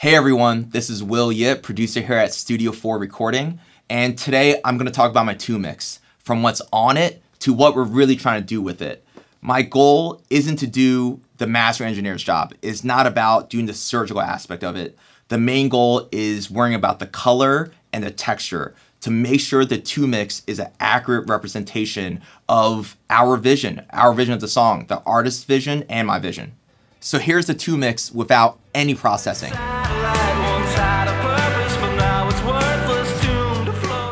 Hey everyone, this is Will Yip, producer here at Studio 4 Recording, and today I'm going to talk about my 2 mix, from what's on it to what we're really trying to do with it. My goal isn't to do the master engineer's job. It's not about doing the surgical aspect of it. The main goal is worrying about the color and the texture to make sure the 2 mix is an accurate representation of our vision of the song, the artist's vision and my vision. So here's the 2 mix without any processing.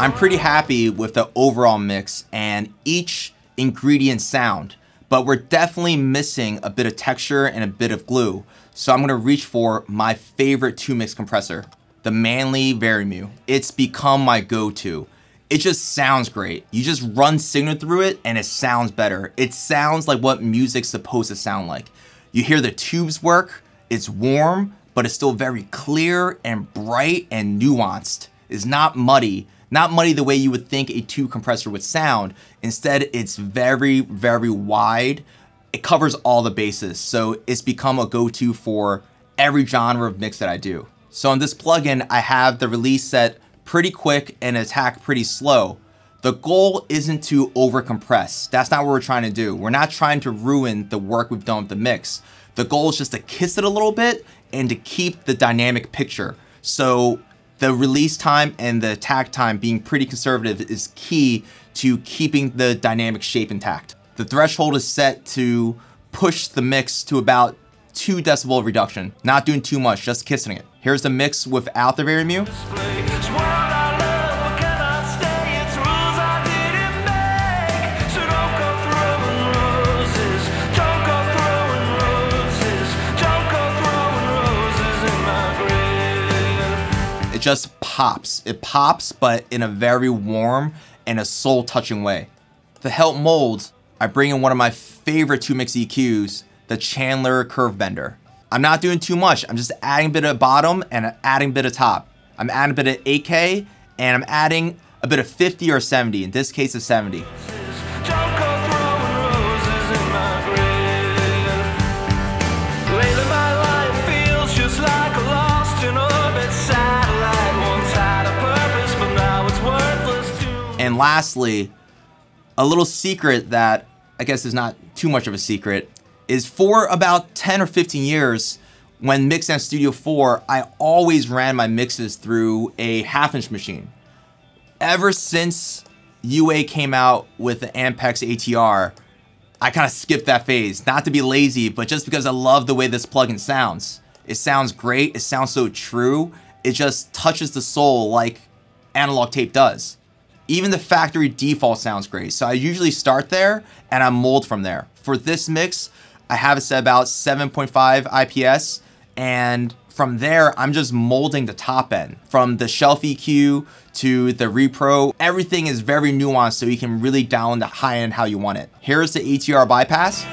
I'm pretty happy with the overall mix and each ingredient sound, but we're definitely missing a bit of texture and a bit of glue. So I'm gonna reach for my favorite 2 mix compressor, the Manley Vari-Mu. It's become my go-to. It just sounds great. You just run signal through it and it sounds better. It sounds like what music's supposed to sound like. You hear the tubes work, it's warm, but it's still very clear and bright and nuanced. It's not muddy the way you would think a tube compressor would sound. Instead, it's very, very wide. It covers all the bases, so it's become a go-to for every genre of mix that I do. So on this plugin, I have the release set pretty quick and attack pretty slow. The goal isn't to over-compress. That's not what we're trying to do. We're not trying to ruin the work we've done with the mix. The goal is just to kiss it a little bit and to keep the dynamic picture. So the release time and the attack time being pretty conservative is key to keeping the dynamic shape intact. The threshold is set to push the mix to about 2 decibel reduction. Not doing too much, just kissing it. Here's the mix without the Vari-Mu. It just pops. It pops, but in a very warm and a soul-touching way. To help mold, I bring in one of my favorite 2 mix EQs, the Chandler Curve Bender. I'm not doing too much. I'm just adding a bit of bottom and adding a bit of top. I'm adding a bit of 8K and I'm adding a bit of 50 or 70. In this case, it's 70. And lastly, a little secret that I guess is not too much of a secret is for about 10 or 15 years when mixing at Studio 4, I always ran my mixes through a 1/2-inch machine. Ever since UA came out with the Ampex ATR, I kind of skipped that phase. Not to be lazy, but just because I love the way this plugin sounds. It sounds great, it sounds so true, it just touches the soul like analog tape does. Even the factory default sounds great. So I usually start there and I mold from there. For this mix, I have it set about 7.5 IPS. And from there, I'm just molding the top end. From the shelf EQ to the repro, everything is very nuanced so you can really dial in the high end how you want it. Here's the ATR bypass.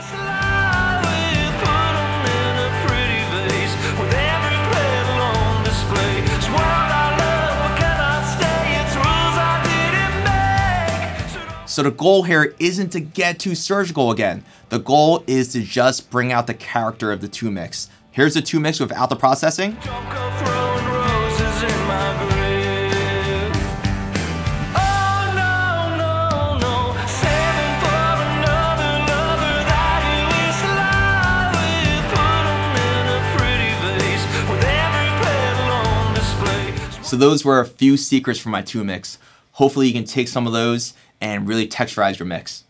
So the goal here isn't to get too surgical again. The goal is to just bring out the character of the 2 mix. Here's the 2 mix without the processing. So those were a few secrets from my 2 mix. Hopefully you can take some of those and really texturize your mix.